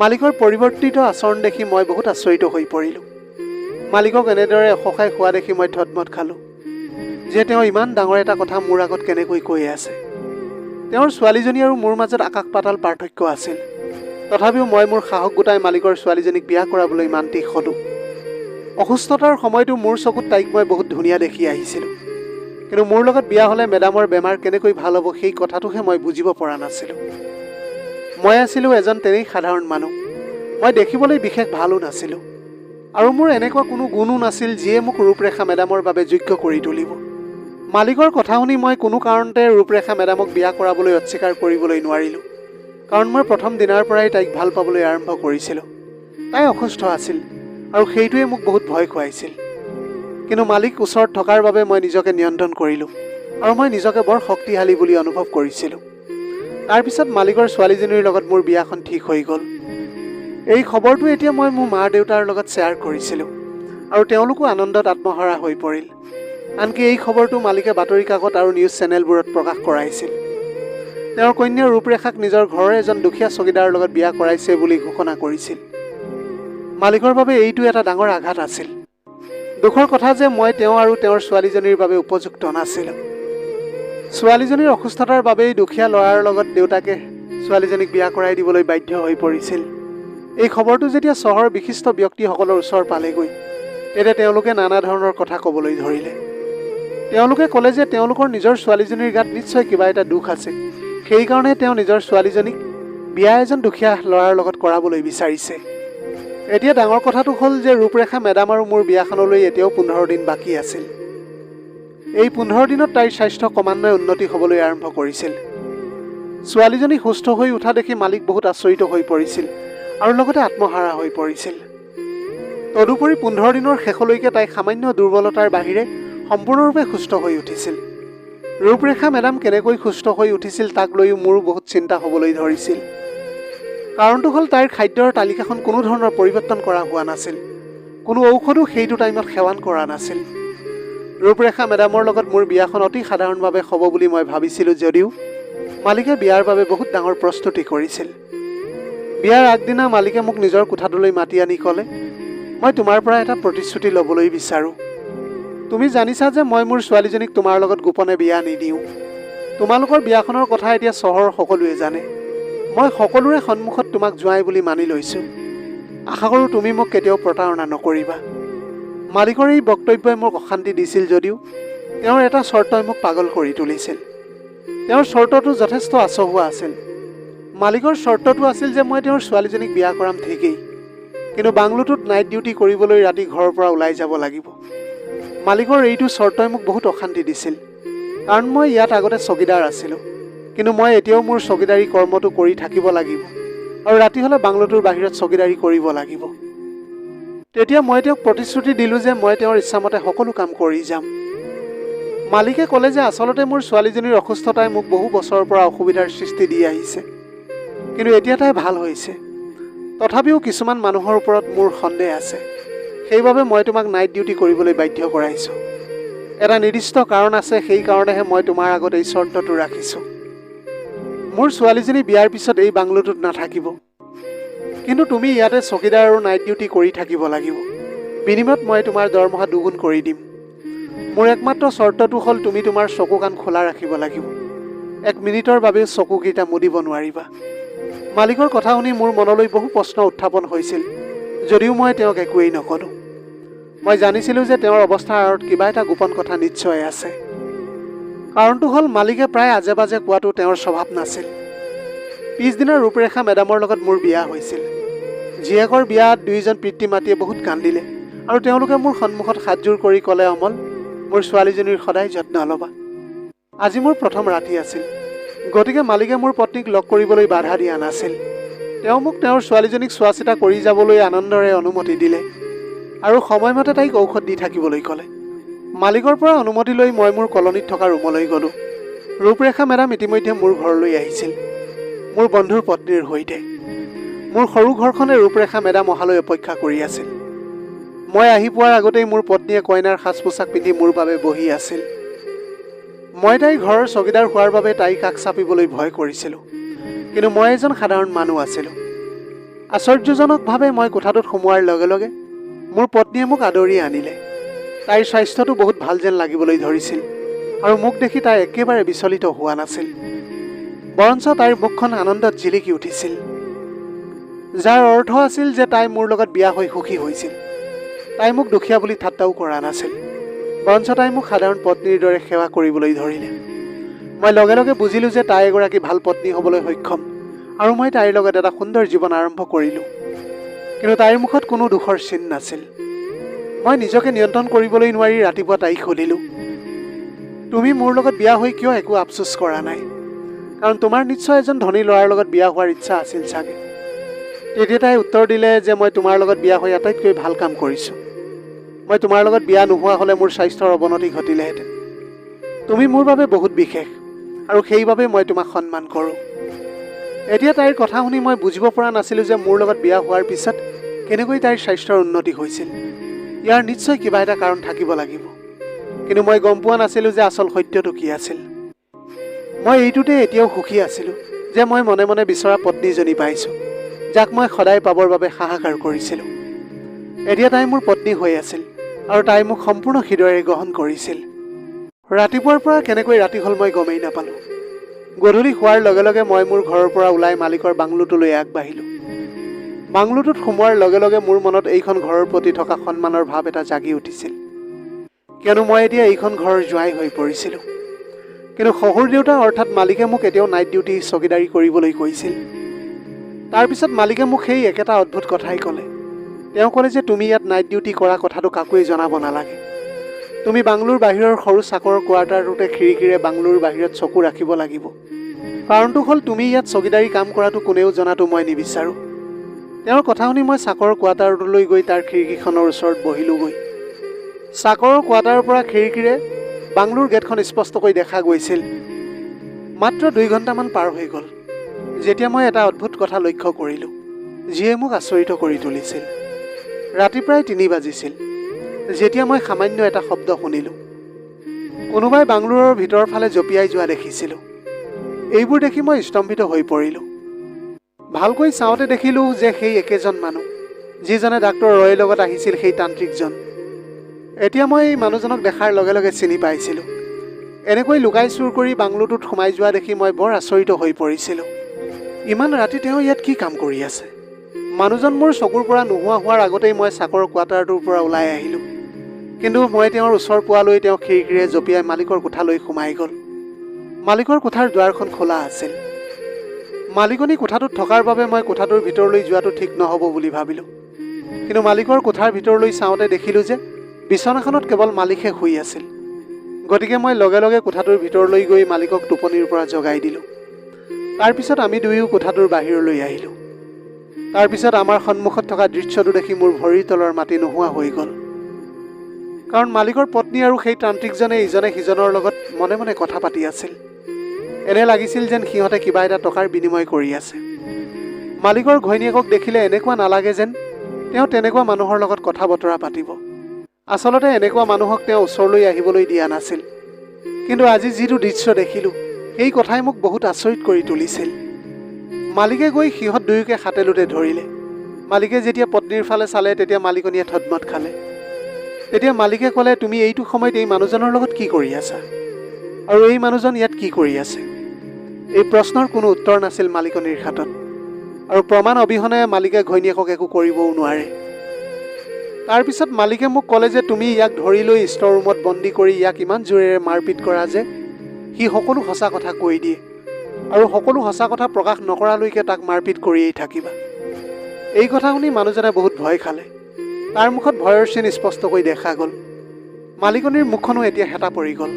মালিকৰ পৰিৱৰ্তিত আচৰণ দেখি মই বহুত আচৰিত হৈ পৰিলোঁ। মালিকক এনেদৰে অসহায় হোৱা দেখি মই থতমত খালোঁ যে তেওঁ ইমান ডাঙৰ এটা কথা মোৰ আগত কেনেকৈ কৈ আছে। তেওঁৰ ছোৱালীজনী আৰু মোৰ মাজত আকাশ পাতাল পাৰ্থক্য আছিল। তথাপিও মই মোৰ সাহস গোটাই মালিকৰ ছোৱালীজনীক বিয়া কৰাবলৈ মান্তি হ'লোঁ। অসুস্থতাৰ সময়তো মোৰ চকুত তাইক মই বহুত ধুনীয়া দেখি আহিছিলোঁ, কিন্তু মোৰ লগত বিয়া হ'লে মেডামৰ বেমাৰ কেনেকৈ ভাল হ'ব সেই কথাটোহে মই বুজিব পৰা নাছিলোঁ। মই আছিলোঁ এজন তেনেই সাধাৰণ মানুহ, মই দেখিবলৈ বিশেষ ভালো নাছিলোঁ, আৰু মোৰ এনেকুৱা কোনো গুণো নাছিল যিয়ে মোক ৰূপৰেখা মেডামৰ বাবে যোগ্য কৰি তুলিব। মালিকৰ কথা শুনি মই কোনো কাৰণতে ৰূপৰেখা মেডামক বিয়া কৰাবলৈ অস্বীকাৰ কৰিবলৈ নোৱাৰিলোঁ, কাৰণ মই প্ৰথম দিনাৰ পৰাই তাইক ভাল পাবলৈ আৰম্ভ কৰিছিলোঁ। তাই অসুস্থ আছিল আৰু সেইটোৱে মোক বহুত ভয় খুৱাইছিল, কিন্তু মালিক ওচৰত থকাৰ বাবে মই নিজকে নিয়ন্ত্ৰণ কৰিলোঁ আৰু মই নিজকে বৰ শক্তিশালী বুলি অনুভৱ কৰিছিলোঁ। তাৰপিছত মালিকৰ ছোৱালীজনীৰ লগত মোৰ বিয়াখন ঠিক হৈ গ'ল। এই খবৰটো এতিয়া মই মোৰ মা দেউতাৰ লগত শ্বেয়াৰ কৰিছিলোঁ আৰু তেওঁলোকো আনন্দত আত্মহাৰা হৈ পৰিল। আনকি এই খবৰটো মালিকে বাতৰি কাকত আৰু নিউজ চেনেলবোৰত প্ৰকাশ কৰাইছিল। তেওঁৰ কন্যা ৰূপৰেখাক নিজৰ ঘৰৰ এজন দুখীয়া চকীদাৰৰ লগত বিয়া কৰাইছে বুলি ঘোষণা কৰিছিল। মালিকৰ বাবে এইটো এটা ডাঙৰ আঘাত আছিল। দুখৰ কথা যে মই তেওঁ আৰু তেওঁৰ ছোৱালীজনীৰ বাবে উপযুক্ত নাছিলোঁ। ছোৱালীজনীৰ অসুস্থতাৰ বাবেই দুখীয়া ল'ৰাৰ লগত দেউতাকে ছোৱালীজনীক বিয়া কৰাই দিবলৈ বাধ্য হৈ পৰিছিল। এই খবৰটো যেতিয়া চহৰৰ বিশিষ্ট ব্যক্তিসকলৰ ওচৰ পালেগৈ, তেতিয়া তেওঁলোকে নানা ধৰণৰ কথা ক'বলৈ ধৰিলে। তেওঁলোকে ক'লে যে তেওঁলোকৰ নিজৰ ছোৱালীজনীৰ গাত নিশ্চয় কিবা এটা দুখ আছে, সেইকাৰণে তেওঁ নিজৰ ছোৱালীজনীক বিয়া এজন দুখীয়া ল'ৰাৰ লগত কৰাবলৈ বিচাৰিছে। এতিয়া ডাঙৰ কথাটো হ'ল যে ৰূপৰেখা মেডাম আৰু মোৰ বিয়াখনলৈ এতিয়াও 15 দিন বাকী আছিল। এই 15 দিনত তাইৰ স্বাস্থ্য ক্ৰমান্বয়ে উন্নতি হ'বলৈ আৰম্ভ কৰিছিল। ছোৱালীজনী সুস্থ হৈ উঠা দেখি মালিক বহুত আচৰিত হৈ পৰিছিল আৰু লগতে আত্মহাৰা হৈ পৰিছিল। তদুপৰি 15 দিনৰ শেষলৈকে তাই সামান্য দুৰ্বলতাৰ বাহিৰে সম্পূৰ্ণৰূপে সুস্থ হৈ উঠিছিল। ৰূপৰেখা মেডাম কেনেকৈ সুস্থ হৈ উঠিছিল তাক লৈও মোৰো বহুত চিন্তা হ'বলৈ ধৰিছিল। কাৰণটো হ'ল তাইৰ খাদ্যৰ তালিকাখন কোনো ধৰণৰ পৰিৱৰ্তন কৰা হোৱা নাছিল, কোনো ঔষধো সেইটো টাইমত সেৱন কৰা নাছিল। ৰূপৰেখা মেডামৰ লগত মোৰ বিয়াখন অতি সাধাৰণভাৱে হ'ব বুলি মই ভাবিছিলোঁ, যদিও মালিকে বিয়াৰ বাবে বহুত ডাঙৰ প্ৰস্তুতি কৰিছিল। বিয়াৰ আগদিনা মালিকে মোক নিজৰ কোঠাটোলৈ মাতি আনি ক'লে, মই তোমাৰ পৰা এটা প্ৰতিশ্ৰুতি ল'বলৈ বিচাৰোঁ। তুমি জানিছা যে মই মোৰ ছোৱালীজনীক তোমাৰ লগত গোপনে বিয়া নিদিওঁ। তোমালোকৰ বিয়াখনৰ কথা এতিয়া চহৰৰ সকলোৱে জানে। মই সকলোৰে সন্মুখত তোমাক জোঁৱাই বুলি মানি লৈছোঁ। আশা কৰোঁ তুমি মোক কেতিয়াও প্ৰতাৰণা নকৰিবা। মালিকৰ এই বক্তব্যই মোক অশান্তি দিছিল যদিও তেওঁৰ এটা চৰ্তই মোক পাগল কৰি তুলিছিল। তেওঁৰ চৰ্তটো যথেষ্ট আচহুৱা আছিল। মালিকৰ চৰ্তটো আছিল যে মই তেওঁৰ ছোৱালীজনীক বিয়া কৰাম ঠিকেই, কিন্তু বাংলোটোত নাইট ডিউটি কৰিবলৈ ৰাতি ঘৰৰ পৰা ওলাই যাব লাগিব। মালিকৰ এইটো চৰ্তই মোক বহুত অশান্তি দিছিল, কাৰণ মই ইয়াত আগতে চকীদাৰ আছিলোঁ, কিন্তু মই এতিয়াও মোৰ চকীদাৰী কৰ্মটো কৰি থাকিব লাগিব আৰু ৰাতি হ'লে বাংলোটোৰ বাহিৰত চকীদাৰী কৰিব লাগিব। তেতিয়া মই তেওঁক প্ৰতিশ্ৰুতি দিলোঁ যে মই তেওঁৰ ইচ্ছামতে সকলো কাম কৰি যাম। মালিকে ক'লে যে আচলতে মোৰ ছোৱালীজনীৰ অসুস্থতাই মোক বহু বছৰৰ পৰা অসুবিধাৰ সৃষ্টি দি আহিছে, কিন্তু এতিয়া তাই ভাল হৈছে। তথাপিও কিছুমান মানুহৰ ওপৰত মোৰ সন্দেহ আছে, সেইবাবে মই তোমাক নাইট ডিউটি কৰিবলৈ বাধ্য কৰাইছোঁ। এটা নিৰ্দিষ্ট কাৰণ আছে, সেই কাৰণেহে মই তোমাৰ আগত এই চৰ্তটো ৰাখিছোঁ। মোৰ ছোৱালীজনী বিয়াৰ পিছত এই বাংলোটোত নাথাকিব, কিন্তু তুমি ইয়াতে চকীদাৰ আৰু নাইট ডিউটি কৰি থাকিব লাগিব। বিনিময়ত মই তোমাৰ দৰমহা দুগুণ কৰি দিম। মোৰ একমাত্ৰ চৰ্তটো হ'ল তুমি তোমাৰ চকু কাণ খোলা ৰাখিব লাগিব। 1 মিনিটৰ বাবেও চকুকেইটা মুদিব নোৱাৰিবা। মালিকৰ কথা শুনি মোৰ মনলৈ বহু প্ৰশ্ন উত্থাপন হৈছিল, যদিও মই তেওঁক একোৱেই নকলোঁ। মই জানিছিলোঁ যে তেওঁৰ অৱস্থাৰ আঁৰত কিবা এটা গোপন কথা নিশ্চয় আছে। কাৰণটো হ'ল মালিকে প্ৰায় আজে বাজে কোৱাটো তেওঁৰ স্বভাৱ নাছিল। পিছদিনা ৰূপৰেখা মেডামৰ লগত মোৰ বিয়া হৈছিল। জীয়েকৰ বিয়াত 2জন পিতৃ মাতৃয়ে বহুত কান্দিলে আৰু তেওঁলোকে মোৰ সন্মুখত হাতযোৰ কৰি ক'লে, অমল, মোৰ ছোৱালীজনীৰ সদায় যত্ন ল'বা। আজি মোৰ প্ৰথম ৰাতি আছিল, গতিকে মালিকে মোৰ পত্নীক লগ কৰিবলৈ বাধা দিয়া নাছিল। তেওঁ মোক তেওঁৰ ছোৱালীজনীক চোৱা চিতা কৰি যাবলৈ আনন্দৰে অনুমতি দিলে আৰু সময়মতে তাইক ঔষধ দি থাকিবলৈ ক'লে। মালিকৰ পৰা অনুমতি লৈ মই মোৰ কলনীত থকা ৰুমলৈ গ'লোঁ। ৰূপৰেখা মেডাম ইতিমধ্যে মোৰ ঘৰলৈ আহিছিল, মোৰ বন্ধুৰ পত্নীৰ সৈতে। মোৰ সৰু ঘৰখনে ৰূপৰেখা মেডাম অহালৈ অপেক্ষা কৰি আছিল। মই আহি পোৱাৰ আগতেই মোৰ পত্নীয়ে কইনাৰ সাজ পোছাক পিন্ধি মোৰ বাবে বহি আছিল। মই তাইৰ ঘৰৰ চকীদাৰ হোৱাৰ বাবে তাইক কাষ চাপিবলৈ ভয় কৰিছিলোঁ, কিন্তু মই এজন সাধাৰণ মানুহ আছিলোঁ। আশ্চৰ্যজনকভাৱে মই কোঠাটোত সোমোৱাৰ লগে লগে মোৰ পত্নীয়ে মোক আদৰি আনিলে। তাইৰ স্বাস্থ্যটো বহুত ভাল যেন লাগিবলৈ ধৰিছিল আৰু মোক দেখি তাই একেবাৰে বিচলিত হোৱা নাছিল। বৰঞ্চ তাইৰ মুখখন আনন্দত জিলিকি উঠিছিল, যাৰ অৰ্থ আছিল যে তাই মোৰ লগত বিয়া হৈ সুখী হৈছিল। তাই মোক দুখীয়া বুলি ঠাট্টাও কৰা নাছিল, বৰঞ্চ তাই মোক সাধাৰণ পত্নীৰ দৰে সেৱা কৰিবলৈ ধৰিলে। মই লগে লগে বুজিলোঁ যে তাই এগৰাকী ভাল পত্নী হ'বলৈ সক্ষম আৰু মই তাইৰ লগত এটা সুন্দৰ জীৱন আৰম্ভ কৰিলোঁ। কিন্তু তাইৰ মুখত কোনো দুখৰ চিন নাছিল। মই নিজকে নিয়ন্ত্ৰণ কৰিবলৈ নোৱাৰি ৰাতিপুৱা তাইক সুধিলোঁ, তুমি মোৰ লগত বিয়া হৈ কিয় একো আফচোচ কৰা নাই? কাৰণ তোমাৰ নিশ্চয় এজন ধনী ল'ৰাৰ লগত বিয়া হোৱাৰ ইচ্ছা আছিল চাগে। তেতিয়া তাই উত্তৰ দিলে যে মই তোমাৰ লগত বিয়া হৈ আটাইতকৈ ভাল কাম কৰিছোঁ। মই তোমাৰ লগত বিয়া নোহোৱা হ'লে মোৰ স্বাস্থ্যৰ অৱনতি ঘটিলেহেঁতেন। তুমি মোৰ বাবে বহুত বিশেষ আৰু সেইবাবে মই তোমাক সন্মান কৰোঁ। এতিয়া তাইৰ কথা শুনি মই বুজিব পৰা নাছিলোঁ যে মোৰ লগত বিয়া হোৱাৰ পিছত কেনেকৈ তাইৰ স্বাস্থ্যৰ উন্নতি হৈছিল। ইয়াৰ নিশ্চয় কিবা এটা কাৰণ থাকিব লাগিব, কিন্তু মই গম পোৱা নাছিলোঁ যে আচল সত্যটো কি আছিল। মই এইটোতে এতিয়াও সুখী আছিলোঁ যে মই মনে মনে বিচৰা পত্নীজনী পাইছোঁ, যাক মই সদায় পাবৰ বাবে হাহাকাৰ কৰিছিলোঁ। এতিয়া তাই মোৰ পত্নী হৈ আছিল আৰু তাই মোক সম্পূৰ্ণ হৃদয়েৰে গ্ৰহণ কৰিছিল। ৰাতিপুৱাৰ পৰা কেনেকৈ ৰাতি হ'ল মই গমেই নাপালোঁ। গধূলি হোৱাৰ লগে লগে মই মোৰ ঘৰৰ পৰা ওলাই মালিকৰ বাংলোটোলৈ আগবাঢ়িলোঁ। বাংলোটোত সোমোৱাৰ লগে লগে মোৰ মনত এইখন ঘৰৰ প্ৰতি থকা সন্মানৰ ভাৱ এটা জাগি উঠিছিল, কিয়নো মই এতিয়া এইখন ঘৰৰ জোঁৱাই হৈ পৰিছিলোঁ। কিন্তু শহুৰ দেউতা অৰ্থাৎ মালিকে মোক এতিয়াও নাইট ডিউটি চকীদাৰী কৰিবলৈ কৈছিল। তাৰপিছত মালিকে মোক সেই একেটা অদ্ভুত কথাই ক'লে। তেওঁ ক'লে যে তুমি ইয়াত নাইট ডিউটি কৰা কথাটো কাকোৱেই জনাব নালাগে। তুমি বাংলোৰ বাহিৰৰ সৰু চাকৰৰ কোৱাৰ্টাৰটোতে খিৰিকীৰে বাংলোৰ বাহিৰত চকু ৰাখিব লাগিব। কাৰণটো হ'ল তুমি ইয়াত চকীদাৰী কাম কৰাটো কোনেও জনাটো মই নিবিচাৰোঁ। তেওঁৰ কথা শুনি মই চাকৰৰ কোৱাৰ্টাৰটোলৈ গৈ তাৰ খিৰিকীখনৰ ওচৰত বহিলোঁগৈ। চাকৰৰ কোৱাৰ্টাৰৰ পৰা খিৰিকীৰে বাংলোৰ গেটখন স্পষ্টকৈ দেখা গৈছিল। মাত্ৰ 2 ঘণ্টামান পাৰ হৈ গ'ল যেতিয়া মই এটা অদ্ভুত কথা লক্ষ্য কৰিলোঁ, যিয়ে মোক আচৰিত কৰি তুলিছিল। ৰাতি প্ৰায় 3 বাজিছিল যেতিয়া মই সামান্য এটা শব্দ শুনিলোঁ। কোনোবাই বাংলোৰৰ ভিতৰৰ ফালে জঁপিয়াই যোৱা দেখিছিলোঁ। এইবোৰ দেখি মই স্তম্ভিত হৈ পৰিলোঁ। ভালকৈ চাওঁতে দেখিলোঁ যে সেই একেজন মানুহ, যিজনে ডাক্তৰ ৰয়ৰ লগত আহিছিল, সেই তান্ত্ৰিকজন। এতিয়া মই এই মানুহজনক দেখাৰ লগে লগে চিনি পাইছিলোঁ। এনেকৈ লুকাই চুৰ কৰি বাংলোটোত সোমাই যোৱা দেখি মই বৰ আচৰিত হৈ পৰিছিলোঁ। ইমান ৰাতি তেওঁ ইয়াত কি কাম কৰি আছে? মানুহজন মোৰ চকুৰ পৰা নোহোৱা হোৱাৰ আগতেই মই চাকৰৰ কোৱাৰ্টাৰটোৰ পৰা ওলাই আহিলোঁ। কিন্তু মই তেওঁৰ ওচৰ পোৱালৈ তেওঁ খিৰিকীৰে জঁপিয়াই মালিকৰ কোঠালৈ সোমাই গ'ল। মালিকৰ কোঠাৰ দুৱাৰখন খোলা আছিল। মালিকনী কোঠাটোত থকাৰ বাবে মই কোঠাটোৰ ভিতৰলৈ যোৱাটো ঠিক নহ'ব বুলি ভাবিলোঁ। কিন্তু মালিকৰ কোঠাৰ ভিতৰলৈ চাওঁতে দেখিলোঁ যে বিচনাখনত কেৱল মালিকহে শুই আছিল। গতিকে মই লগে লগে কোঠাটোৰ ভিতৰলৈ গৈ মালিকক টোপনিৰ পৰা জগাই দিলোঁ। তাৰপিছত আমি দুয়ো কোঠাটোৰ বাহিৰলৈ আহিলোঁ। তাৰপিছত আমাৰ সন্মুখত থকা দৃশ্যটো দেখি মোৰ ভৰিৰ তলৰ মাটি নোহোৱা হৈ গ'ল। কাৰণ মালিকৰ পত্নী আৰু সেই তান্ত্ৰিকজনে ইজনে সিজনৰ লগত মনে মনে কথা পাতি আছিল। এনে লাগিছিল যেন সিহঁতে কিবা এটা টকাৰ বিনিময় কৰি আছে। মালিকৰ ঘৈণীয়েকক দেখিলে এনেকুৱা নালাগে যেন তেওঁ তেনেকুৱা মানুহৰ লগত কথা বতৰা পাতিব। আচলতে এনেকুৱা মানুহক তেওঁ ওচৰলৈ আহিবলৈ দিয়া নাছিল। কিন্তু আজি যিটো দৃশ্য দেখিলোঁ, সেই কথাই মোক বহুত আচৰিত কৰি তুলিছিল। মালিকে গৈ সিহঁত দুয়োকে হাতেলোতে ধৰিলে। মালিকে যেতিয়া পত্নীৰ ফালে চালে, তেতিয়া মালিকনীয়ে থতমত খালে। তেতিয়া মালিকে ক'লে, তুমি এইটো সময়ত এই মানুহজনৰ লগত কি কৰি আছা আৰু এই মানুহজন ইয়াত কি কৰি আছে? এই প্ৰশ্নৰ কোনো উত্তৰ নাছিল মালিকনীৰ হাতত, আৰু প্ৰমাণ অবিহনে মালিকে ঘৈণীয়েকক একো কৰিবও নোৱাৰে। তাৰপিছত মালিকে মোক ক'লে যে তুমি ইয়াক ধৰি লৈ ষ্ট'ৰ ৰুমত বন্দী কৰি ইয়াক ইমান জোৰেৰে মাৰপিট কৰা যে সি সকলো সঁচা কথা কৈ দিয়ে, আৰু সকলো সঁচা কথা প্ৰকাশ নকৰালৈকে তাক মাৰপিট কৰিয়েই থাকিবা। এই কথা শুনি মানুহজনে বহুত ভয় খালে। তাৰ মুখত ভয়ৰ চিন স্পষ্টকৈ দেখা গ'ল। মালিকনীৰ মুখখনো এতিয়া হেতা পৰি গ'ল।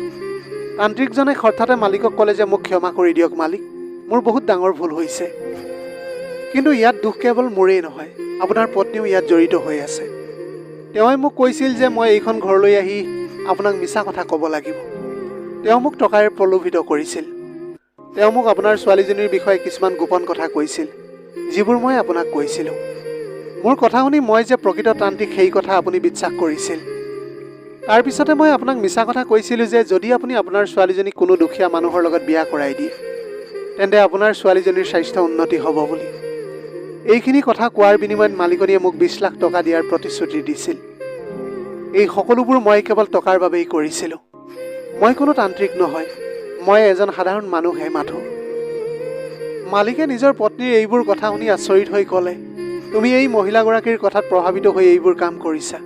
তান্ত্ৰিকজনে হঠাতে মালিকক ক'লে যে মোক ক্ষমা কৰি দিয়ক মালিক, মোৰ বহুত ডাঙৰ ভুল হৈছে। কিন্তু ইয়াত দুখ কেৱল মোৰেই নহয়, আপোনাৰ পত্নীও ইয়াত জড়িত হৈ আছে। তেওঁৱে মোক কৈছিল যে মই এইখন ঘৰলৈ আহি আপোনাক মিছা কথা ক'ব লাগিব। তেওঁ মোক টকাৰে প্ৰলোভিত কৰিছিল। তেওঁ মোক আপোনাৰ ছোৱালীজনীৰ বিষয়ে কিছুমান গোপন কথা কৈছিল, যিবোৰ মই আপোনাক কৈছিলোঁ। মোৰ কথা শুনি মই যে প্ৰকৃত তান্ত্ৰিক সেই কথা আপুনি বিশ্বাস কৰিছিল। তাৰপিছতে মই আপোনাক মিছা কথা কৈছিলোঁ যে যদি আপুনি আপোনাৰ ছোৱালীজনীক কোনো দুখীয়া মানুহৰ লগত বিয়া কৰাই দিয়ে, তেন্তে আপোনাৰ ছোৱালীজনীৰ স্বাস্থ্য উন্নতি হ'ব বুলি। এইখিনি কথা কোৱাৰ বিনিময়ত মালিকনীয়ে মোক 20 লাখ টকা দিয়াৰ প্ৰতিশ্ৰুতি দিছিল। এই সকলোবোৰ মই কেৱল টকাৰ বাবেই কৰিছিলোঁ। মই কোনো তান্ত্ৰিক নহয়, মই এজন সাধাৰণ মানুহহে মাথো। মালিকে নিজৰ পত্নীৰ এইবোৰ কথা শুনি আচৰিত হৈ ক'লে, তুমি এই মহিলাগৰাকীৰ কথাত প্ৰভাৱিত হৈ এইবোৰ কাম কৰিছা।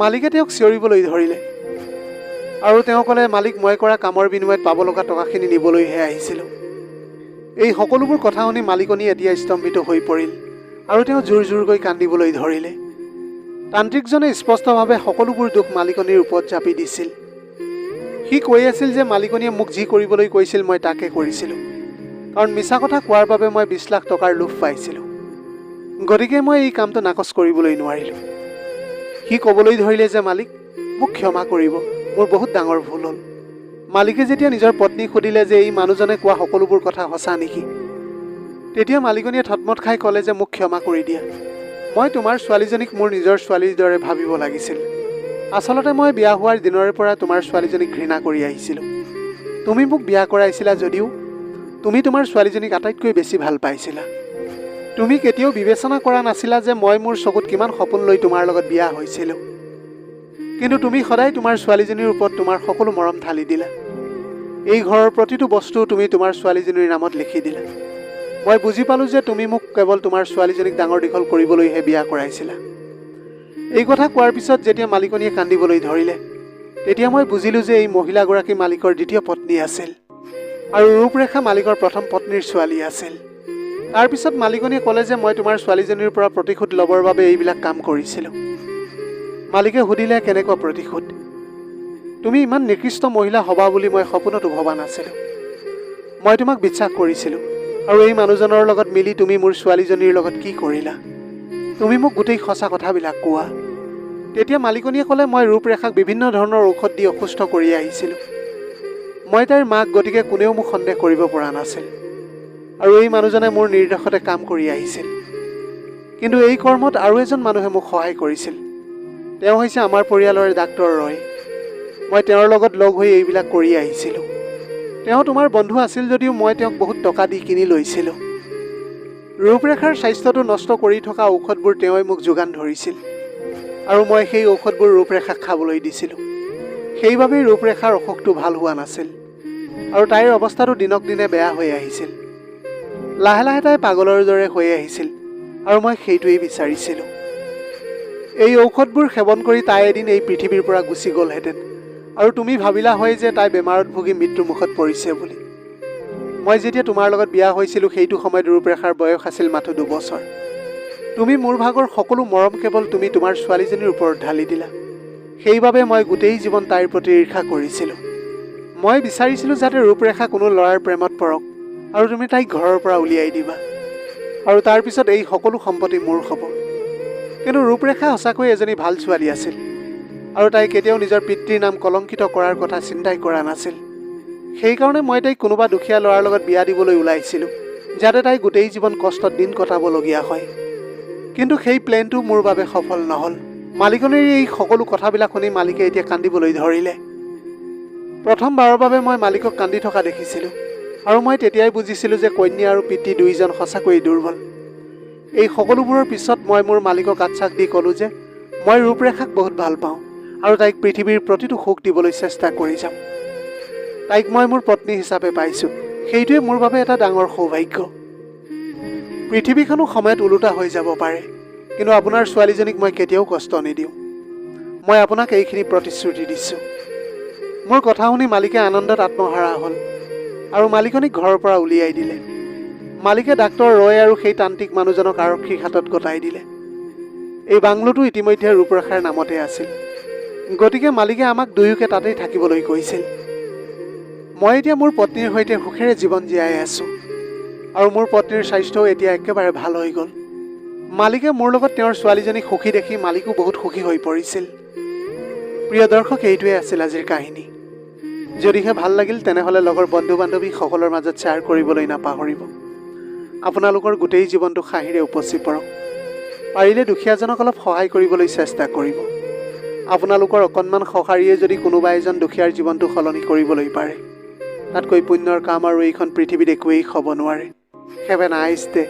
মালিকে তেওঁক চিঞৰিবলৈ ধৰিলে আৰু তেওঁ ক'লে, মালিক, মই কৰা কামৰ বিনিময়ত পাব লগা টকাখিনি নিবলৈহে আহিছিলোঁ। এই সকলোবোৰ কথা শুনি মালিকনী এতিয়া স্তম্ভিত হৈ পৰিল আৰু তেওঁ জোৰ জোৰকৈ কান্দিবলৈ ধৰিলে। তান্ত্ৰিকজনে স্পষ্টভাৱে সকলোবোৰ দুখ মালিকনীৰ ওপৰত জাপি দিছিল। সি কৈ আছিল যে মালিকনীয়ে মোক যি কৰিবলৈ কৈছিল মই তাকে কৰিছিলোঁ, কাৰণ মিছা কথা কোৱাৰ বাবে মই 20 লাখ টকাৰ লোভ পাইছিলোঁ। গতিকে মই এই কামটো নাকচ কৰিবলৈ নোৱাৰিলোঁ। সি ক'বলৈ ধৰিলে যে মালিক, মোক ক্ষমা কৰিব, মোৰ বহুত ডাঙৰ ভুল হ'ল। মালিকে যেতিয়া নিজৰ পত্নীক সুধিলে যে এই মানুহজনে কোৱা সকলোবোৰ কথা সঁচা নেকি, তেতিয়া মালিকনীয়ে থতমত খাই ক'লে যে মোক ক্ষমা কৰি দিয়া। মই তোমাৰ ছোৱালীজনীক মোৰ নিজৰ ছোৱালীৰ দৰে ভাবিব লাগিছিল। আচলতে মই বিয়া হোৱাৰ দিনৰে পৰা তোমাৰ ছোৱালীজনীক ঘৃণা কৰি আহিছিলোঁ। তুমি মোক বিয়া কৰাইছিলা যদিও তুমি তোমাৰ ছোৱালীজনীক আটাইতকৈ বেছি ভাল পাইছিলা। তুমি কেতিয়াও বিবেচনা কৰা নাছিলা যে মই মোৰ চকুত কিমান সপোন লৈ তোমাৰ লগত বিয়া হৈছিলোঁ। কিন্তু তুমি সদায় তোমাৰ ছোৱালীজনীৰ ওপৰত তোমাৰ সকলো মৰম ঢালি দিলা। এই ঘৰৰ প্ৰতিটো বস্তু তুমি তোমাৰ ছোৱালীজনীৰ নামত লিখি দিলা। মই বুজি পালোঁ যে তুমি মোক কেৱল তোমাৰ ছোৱালীজনীক ডাঙৰ দীঘল কৰিবলৈহে বিয়া কৰাইছিলা। এই কথা কোৱাৰ পিছত যেতিয়া মালিকনীয়ে কান্দিবলৈ ধৰিলে, তেতিয়া মই বুজিলোঁ যে এই মহিলাগৰাকী মালিকৰ দ্বিতীয় পত্নী আছিল আৰু ৰূপৰেখা মালিকৰ প্ৰথম পত্নীৰ ছোৱালী আছিল। তাৰপিছত মালিকনীয়ে ক'লে যে মই তোমাৰ ছোৱালীজনীৰ পৰা প্ৰতিশোধ ল'বৰ বাবে এইবিলাক কাম কৰিছিলোঁ। মালিকে সুধিলে, কেনেকুৱা প্ৰতিশোধ? তুমি ইমান নিকৃষ্ট মহিলা হ'বা বুলি মই সপোনতো ভবা নাছিলোঁ। মই তোমাক বিশ্বাস কৰিছিলোঁ, আৰু এই মানুহজনৰ লগত মিলি তুমি মোৰ ছোৱালীজনীৰ লগত কি কৰিলা? তুমি মোক গোটেই সঁচা কথাবিলাক কোৱা। তেতিয়া মালিকনীয়ে ক'লে, মই ৰূপৰেখাক বিভিন্ন ধৰণৰ ঔষধ দি অসুস্থ কৰি আহিছিলোঁ। মই তাইৰ মাক, গতিকে কোনেও মোক সন্দেহ কৰিব পৰা নাছিল, আৰু এই মানুহজনে মোৰ নিৰ্দেশতে কাম কৰি আহিছিল। কিন্তু এই কৰ্মত আৰু এজন মানুহে মোক সহায় কৰিছিল। তেওঁ হৈছে আমাৰ পৰিয়ালৰে ডাক্তৰ ৰয়। মই তেওঁৰ লগত লগ হৈ এইবিলাক কৰি আহিছিলোঁ। তেওঁ তোমাৰ বন্ধু আছিল যদিও মই তেওঁক বহুত টকা দি কিনি লৈছিলোঁ। ৰূপৰেখাৰ স্বাস্থ্যটো নষ্ট কৰি থকা ঔষধবোৰ তেওঁই মোক যোগান ধৰিছিল, আৰু মই সেই ঔষধবোৰ ৰূপৰেখাক খাবলৈ দিছিলোঁ। সেইবাবেই ৰূপৰেখাৰ অসুখটো ভাল হোৱা নাছিল, আৰু তাইৰ অৱস্থাটো দিনক দিনে বেয়া হৈ আহিছিল। লাহে লাহে তাই পাগলৰ দৰে হৈ আহিছিল, আৰু মই সেইটোৱেই বিচাৰিছিলোঁ। এই ঔষধবোৰ সেৱন কৰি তাই এদিন এই পৃথিৱীৰ পৰা গুচি গ'লহেঁতেন, আৰু তুমি ভাবিলা হয় যে তাই বেমাৰত ভুগি মৃত্যুমুখত পৰিছে বুলি। মই যেতিয়া তোমাৰ লগত বিয়া হৈছিলোঁ সেইটো সময়ত ৰূপৰেখাৰ বয়স আছিল মাথো 2 বছৰ। তুমি মোৰ ভাগৰ সকলো মৰম কেৱল তুমি তোমাৰ ছোৱালীজনীৰ ওপৰত ঢালি দিলা। সেইবাবে মই গোটেই জীৱন তাইৰ প্ৰতি ঈৰ্ষা কৰিছিলোঁ। মই বিচাৰিছিলোঁ যাতে ৰূপৰেখা কোনো ল'ৰাৰ প্ৰেমত পৰক, আৰু তুমি তাইক ঘৰৰ পৰা উলিয়াই দিবা, আৰু তাৰপিছত এই সকলো সম্পত্তি মোৰ হ'ব। কিন্তু ৰূপৰেখা সঁচাকৈ এজনী ভাল ছোৱালী আছিল, আৰু তাই কেতিয়াও নিজৰ পিতৃৰ নাম কলংকিত কৰাৰ কথা চিন্তাই কৰা নাছিল। সেইকাৰণে মই তাইক কোনোবা দুখীয়া ল'ৰাৰ লগত বিয়া দিবলৈ ওলাইছিলোঁ, যাতে তাই গোটেই জীৱন কষ্টত দিন কটাবলগীয়া হয়। কিন্তু সেই প্লেনটো মোৰ বাবে সফল নহ'ল। মালিকনীৰ এই সকলো কথাবিলাক শুনি মালিকে এতিয়া কান্দিবলৈ ধৰিলে। প্ৰথমবাৰৰ বাবে মই মালিকক কান্দি থকা দেখিছিলোঁ, আৰু মই তেতিয়াই বুজিছিলোঁ যে কন্যা আৰু পিতৃ দুয়োজন সঁচাকৈয়ে দুৰ্বল। এই সকলোবোৰৰ পিছত মই মোৰ মালিকক আশ্বাস দি ক'লোঁ যে মই ৰূপৰেখাক বহুত ভাল পাওঁ, আৰু তাইক পৃথিৱীৰ প্ৰতিটো সুখ দিবলৈ চেষ্টা কৰি যাম। তাইক মই মোৰ পত্নী হিচাপে পাইছোঁ, সেইটোৱে মোৰ বাবে এটা ডাঙৰ সৌভাগ্য। পৃথিৱীখনো সময়ত ওলোটা হৈ যাব পাৰে, কিন্তু আপোনাৰ ছোৱালীজনীক মই কেতিয়াও কষ্ট নিদিওঁ। মই আপোনাক এইখিনি প্ৰতিশ্ৰুতি দিছোঁ। মোৰ কথা শুনি মালিকে আনন্দত আত্মহাৰা হ'ল আৰু মালিকনীক ঘৰৰ পৰা উলিয়াই দিলে। মালিকে ডাক্তৰ ৰয় আৰু সেই তান্ত্ৰিক মানুহজনক আৰক্ষীৰ হাতত গতাই দিলে। এই বাংলোটো ইতিমধ্যে ৰূপৰেখাৰ নামতে আছিল, গতিকে মালিকে আমাক দুয়োকে তাতেই থাকিবলৈ কৈছিল। মই এতিয়া মোৰ পত্নীৰ সৈতে সুখেৰে জীৱন জীয়াই আছোঁ আৰু মোৰ পত্নীৰ স্বাস্থ্যও এতিয়া একেবাৰে ভাল হৈ গ'ল। মালিকে মোৰ লগত তেওঁৰ ছোৱালীজনীক সুখী দেখি মালিকো বহুত সুখী হৈ পৰিছিল। প্ৰিয় দৰ্শক, এইটোৱে আছিল আজিৰ কাহিনী। যদিহে ভাল লাগিল তেনেহ'লে লগৰ বন্ধু বান্ধৱীসকলৰ মাজত শ্বেয়াৰ কৰিবলৈ নাপাহৰিব। আপোনালোকৰ গোটেই জীৱনটো হাঁহিৰে উপচি পৰক। পাৰিলে দুখীয়াজনক অলপ সহায় কৰিবলৈ চেষ্টা কৰিব। আপোনালোকৰ অকণমান সঁহাৰিয়ে যদি কোনোবা এজন দুখীয়াৰ জীৱনটো সলনি কৰিবলৈ পাৰে, তাতকৈ পুণ্যৰ কাম আৰু এইখন পৃথিৱীত একোৱেই হ'ব নোৱাৰে। Have a nice day.